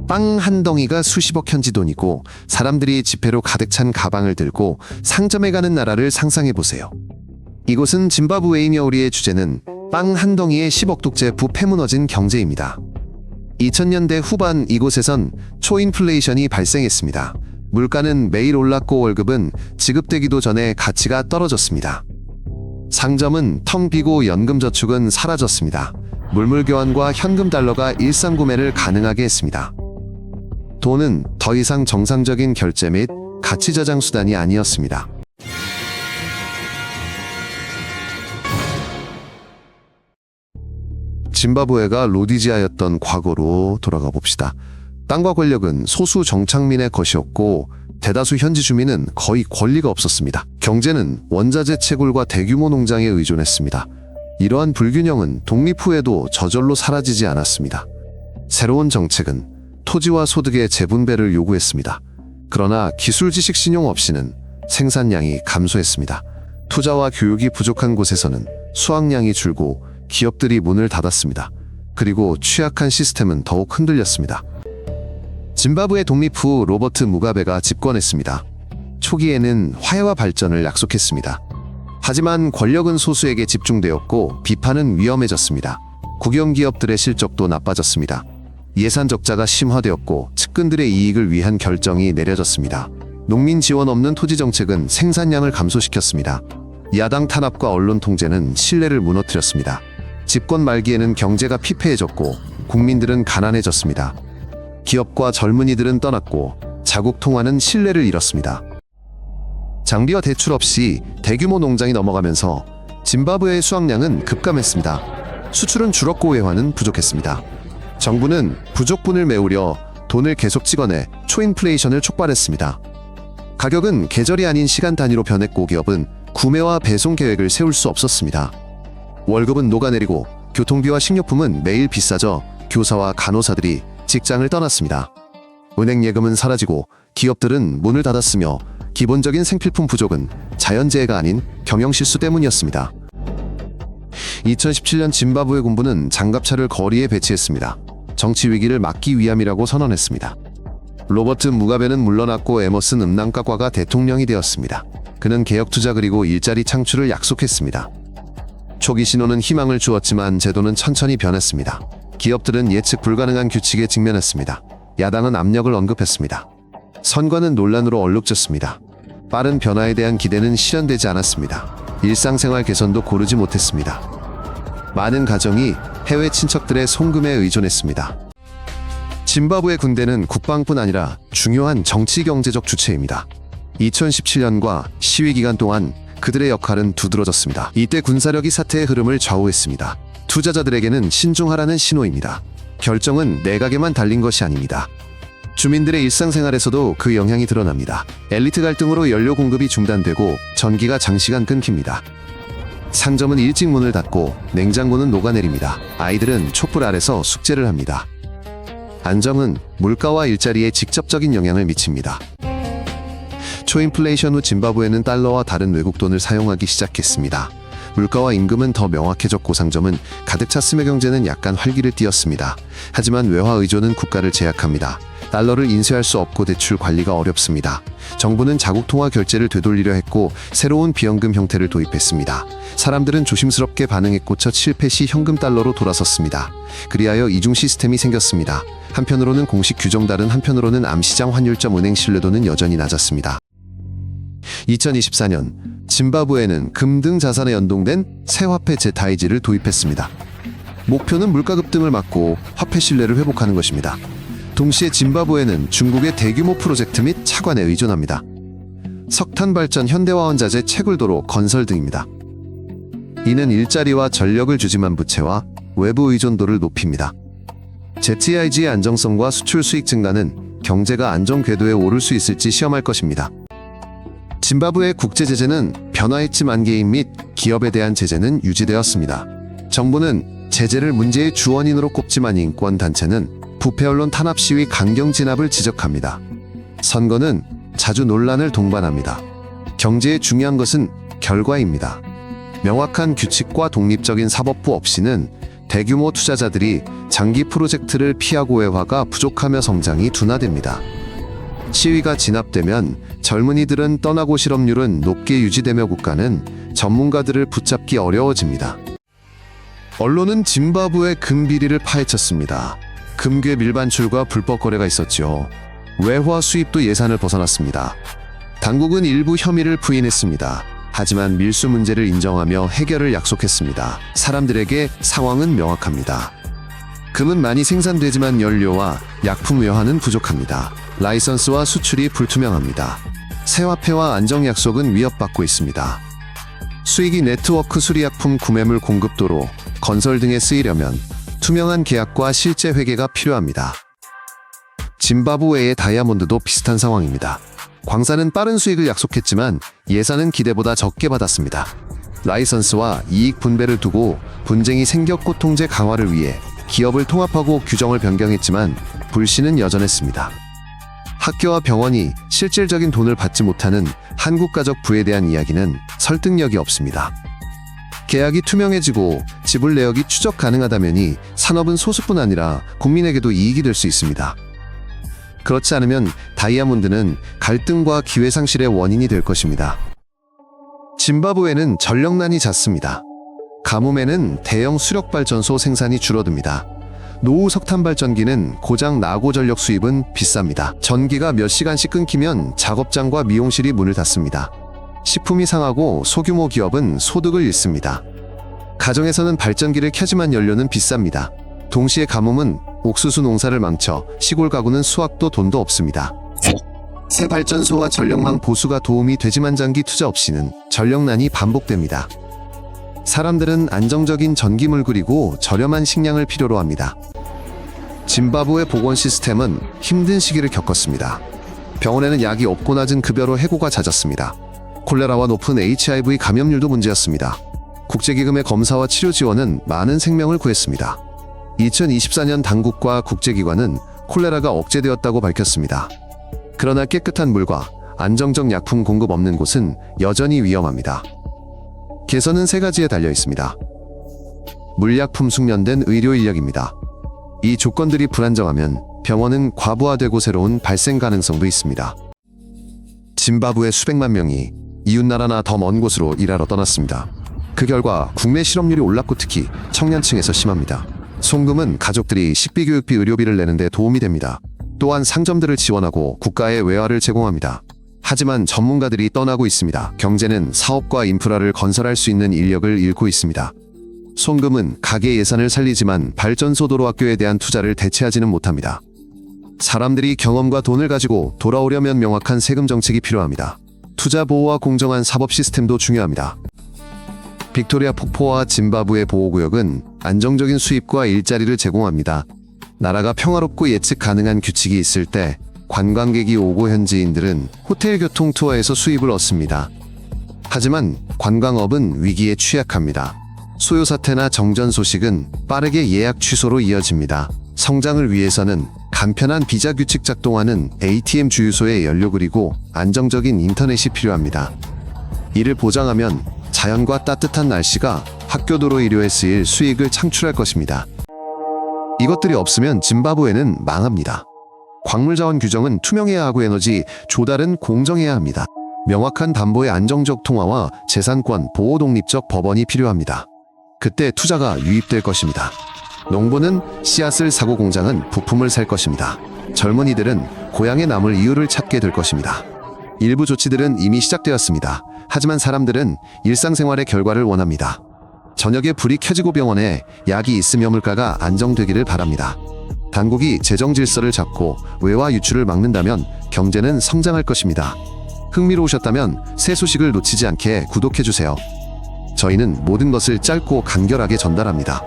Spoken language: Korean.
빵 한 덩이가 수십억 현지 돈이고 사람들이 지폐로 가득 찬 가방을 들고 상점에 가는 나라를 상상해 보세요. 이곳은 짐바브웨이며 우리의 주제는 빵 한 덩이에 10억 독재 부패 무너진 경제입니다. 2000년대 후반 이곳에선 초인플레이션이 발생했습니다. 물가는 매일 올랐고 월급은 지급되기도 전에 가치가 떨어졌습니다. 상점은 텅 비고 연금 저축은 사라졌습니다. 물물 교환과 현금 달러가 일상 구매를 가능하게 했습니다. 돈은 더 이상 정상적인 결제 및 가치 저장 수단이 아니었습니다. 짐바브웨가 로디지아였던 과거로 돌아가 봅시다. 땅과 권력은 소수 정착민의 것이었고 대다수 현지 주민은 거의 권리가 없었습니다. 경제는 원자재 채굴과 대규모 농장에 의존했습니다. 이러한 불균형은 독립 후에도 저절로 사라지지 않았습니다. 새로운 정책은 토지와 소득의 재분배를 요구했습니다. 그러나 기술 지식 신용 없이는 생산량이 감소했습니다. 투자와 교육이 부족한 곳에서는 수확량이 줄고 기업들이 문을 닫았습니다. 그리고 취약한 시스템은 더욱 흔들렸습니다. 짐바브웨 독립 후 로버트 무가베가 집권했습니다. 초기에는 화해와 발전을 약속했습니다. 하지만 권력은 소수에게 집중되었고 비판은 위험해졌습니다. 국영기업들의 실적도 나빠졌습니다. 예산 적자가 심화되었고 측근들의 이익을 위한 결정이 내려졌습니다. 농민 지원 없는 토지 정책은 생산량을 감소시켰습니다. 야당 탄압과 언론 통제는 신뢰를 무너뜨렸습니다. 집권 말기에는 경제가 피폐해졌고 국민들은 가난해졌습니다. 기업과 젊은이들은 떠났고 자국 통화는 신뢰를 잃었습니다. 장비와 대출 없이 대규모 농장이 넘어가면서 짐바브웨의 수확량은 급감했습니다. 수출은 줄었고 외화는 부족했습니다. 정부는 부족분을 메우려 돈을 계속 찍어내 초인플레이션을 촉발했습니다. 가격은 계절이 아닌 시간 단위로 변했고 기업은 구매와 배송 계획을 세울 수 없었습니다. 월급은 녹아내리고 교통비와 식료품은 매일 비싸져 교사와 간호사들이 직장을 떠났습니다. 은행 예금은 사라지고 기업들은 문을 닫았으며 기본적인 생필품 부족은 자연재해가 아닌 경영실수 때문이었습니다. 2017년 짐바브웨 군부는 장갑차를 거리에 배치했습니다. 정치 위기를 막기 위함이라고 선언했습니다. 로버트 무가베는 물러났고 에머슨 음낭가과가 대통령이 되었습니다. 그는 개혁 투자 그리고 일자리 창출을 약속했습니다. 초기 신호는 희망을 주었지만 제도는 천천히 변했습니다. 기업들은 예측 불가능한 규칙에 직면했습니다. 야당은 압력을 언급했습니다. 선거는 논란으로 얼룩졌습니다. 빠른 변화에 대한 기대는 실현되지 않았습니다. 일상생활 개선도 고르지 못했습니다. 많은 가정이 해외 친척들의 송금에 의존했습니다. 짐바브웨 군대는 국방뿐 아니라 중요한 정치-경제적 주체입니다. 2017년과 시위 기간 동안 그들의 역할은 두드러졌습니다. 이때 군사력이 사태의 흐름을 좌우했습니다. 투자자들에게는 신중하라는 신호입니다. 결정은 내각에만 달린 것이 아닙니다. 주민들의 일상생활에서도 그 영향이 드러납니다. 엘리트 갈등으로 연료 공급이 중단되고 전기가 장시간 끊깁니다. 상점은 일찍 문을 닫고 냉장고는 녹아내립니다. 아이들은 촛불 아래서 숙제를 합니다. 안정은 물가와 일자리에 직접적인 영향을 미칩니다. 초인플레이션 후 짐바브웨는 달러와 다른 외국 돈을 사용하기 시작했습니다. 물가와 임금은 더 명확해졌고 상점은 가득 찼으며 경제는 약간 활기를 띠었습니다. 하지만 외화 의존은 국가를 제약합니다. 달러를 인쇄할 수 없고 대출 관리가 어렵습니다. 정부는 자국 통화 결제를 되돌리려 했고 새로운 비연금 형태를 도입했습니다. 사람들은 조심스럽게 반응했고 첫 실패 시 현금 달러로 돌아섰습니다. 그리하여 이중 시스템이 생겼습니다. 한편으로는 공식 규정 다른 한편으로는 암시장 환율점 은행 신뢰도는 여전히 낮았습니다. 2024년 짐바브웨는 금 등 자산에 연동된 새 화폐 제타이지를 도입했습니다. 목표는 물가 급등을 막고 화폐 신뢰를 회복하는 것입니다. 동시에 짐바브웨는 중국의 대규모 프로젝트 및 차관에 의존합니다. 석탄 발전, 현대화 원자재, 채굴도로, 건설 등입니다. 이는 일자리와 전력을 주지만 부채와 외부 의존도를 높입니다. 제타이지의 안정성과 수출 수익 증가는 경제가 안정 궤도에 오를 수 있을지 시험할 것입니다. 짐바브웨의 국제 제재는 변화했지만 개인 및 기업에 대한 제재는 유지되었습니다. 정부는 제재를 문제의 주원인으로 꼽지만 인권단체는 부패 언론 탄압 시위 강경 진압을 지적합니다. 선거는 자주 논란을 동반합니다. 경제에 중요한 것은 결과입니다. 명확한 규칙과 독립적인 사법부 없이는 대규모 투자자들이 장기 프로젝트를 피하고 외화가 부족하며 성장이 둔화됩니다. 시위가 진압되면 젊은이들은 떠나고 실업률은 높게 유지되며 국가는 전문가들을 붙잡기 어려워집니다. 언론은 짐바브웨 금 비리를 파헤쳤습니다. 금괴 밀반출과 불법 거래가 있었죠. 외화 수입도 예산을 벗어났습니다. 당국은 일부 혐의를 부인했습니다. 하지만 밀수 문제를 인정하며 해결을 약속했습니다. 사람들에게 상황은 명확합니다. 금은 많이 생산되지만 연료와 약품 외화는 부족합니다. 라이선스와 수출이 불투명합니다. 세화폐와 안정 약속은 위협받고 있습니다. 수익이 네트워크 수리약품 구매물 공급도로 건설 등에 쓰이려면 투명한 계약과 실제 회계가 필요합니다. 짐바브웨의 다이아몬드도 비슷한 상황입니다. 광산은 빠른 수익을 약속했지만 예산은 기대보다 적게 받았습니다. 라이선스와 이익 분배를 두고 분쟁이 생겼고 통제 강화를 위해 기업을 통합하고 규정을 변경했지만 불신은 여전했습니다. 학교와 병원이 실질적인 돈을 받지 못하는 한국 가족 부에 대한 이야기는 설득력이 없습니다. 계약이 투명해지고 지불 내역이 추적 가능하다면이 산업은 소수뿐 아니라 국민에게도 이익이 될 수 있습니다. 그렇지 않으면 다이아몬드는 갈등과 기회 상실의 원인이 될 것입니다. 짐바브웨는 전력난이 잦습니다. 가뭄에는 대형 수력발전소 생산이 줄어듭니다. 노후 석탄 발전기는 고장 나고 전력 수입은 비쌉니다. 전기가 몇 시간씩 끊기면 작업장과 미용실이 문을 닫습니다. 식품이 상하고 소규모 기업은 소득을 잃습니다. 가정에서는 발전기를 켜지만 연료는 비쌉니다. 동시에 가뭄은 옥수수 농사를 망쳐 시골 가구는 수확도 돈도 없습니다. 새 발전소와 전력망 보수가 도움이 되지만 장기 투자 없이는 전력난이 반복됩니다. 사람들은 안정적인 전기물 그리고 저렴한 식량을 필요로 합니다. 짐바브웨 보건 시스템은 힘든 시기를 겪었습니다. 병원에는 약이 없고 낮은 급여로 해고가 잦았습니다. 콜레라와 높은 HIV 감염률도 문제였습니다. 국제기금의 검사와 치료 지원은 많은 생명을 구했습니다. 2024년 당국과 국제기관은 콜레라가 억제되었다고 밝혔습니다. 그러나 깨끗한 물과 안정적 약품 공급 없는 곳은 여전히 위험합니다. 개선은 세 가지에 달려 있습니다. 물약품 숙련된 의료 인력입니다. 이 조건들이 불안정하면 병원은 과부하되고 새로운 발생 가능성도 있습니다. 짐바브웨 수백만 명이 이웃나라나 더 먼 곳으로 일하러 떠났습니다. 그 결과 국내 실업률이 올랐고 특히 청년층에서 심합니다. 송금은 가족들이 식비교육비 의료비를 내는데 도움이 됩니다. 또한 상점들을 지원하고 국가에 외화를 제공합니다. 하지만 전문가들이 떠나고 있습니다. 경제는 사업과 인프라를 건설할 수 있는 인력을 잃고 있습니다. 송금은 가계 예산을 살리지만 발전소 도로학교에 대한 투자를 대체하지는 못합니다. 사람들이 경험과 돈을 가지고 돌아오려면 명확한 세금 정책이 필요합니다. 투자 보호와 공정한 사법 시스템도 중요합니다. 빅토리아 폭포와 짐바브웨 보호구역은 안정적인 수입과 일자리를 제공합니다. 나라가 평화롭고 예측 가능한 규칙이 있을 때 관광객이 오고 현지인들은 호텔 교통 투어에서 수입을 얻습니다. 하지만 관광업은 위기에 취약합니다. 소요 사태나 정전 소식은 빠르게 예약 취소로 이어집니다. 성장을 위해서는 간편한 비자 규칙 작동하는 ATM 주유소의 연료 그리고 안정적인 인터넷이 필요합니다. 이를 보장하면 자연과 따뜻한 날씨가 학교 도로 의료에 쓰일 수익을 창출할 것입니다. 이것들이 없으면 짐바브웨는 망합니다. 광물자원 규정은 투명해야 하고 에너지 조달은 공정해야 합니다. 명확한 담보의 안정적 통화와 재산권 보호 독립적 법원이 필요합니다. 그때 투자가 유입될 것입니다. 농부는 씨앗을 사고 공장은 부품을 살 것입니다. 젊은이들은 고향에 남을 이유를 찾게 될 것입니다. 일부 조치들은 이미 시작되었습니다. 하지만 사람들은 일상생활의 결과를 원합니다. 저녁에 불이 켜지고 병원에 약이 있으며 물가가 안정되기를 바랍니다. 당국이 재정 질서를 잡고 외화 유출을 막는다면 경제는 성장할 것입니다. 흥미로우셨다면 새 소식을 놓치지 않게 구독해주세요. 저희는 모든 것을 짧고 간결하게 전달합니다.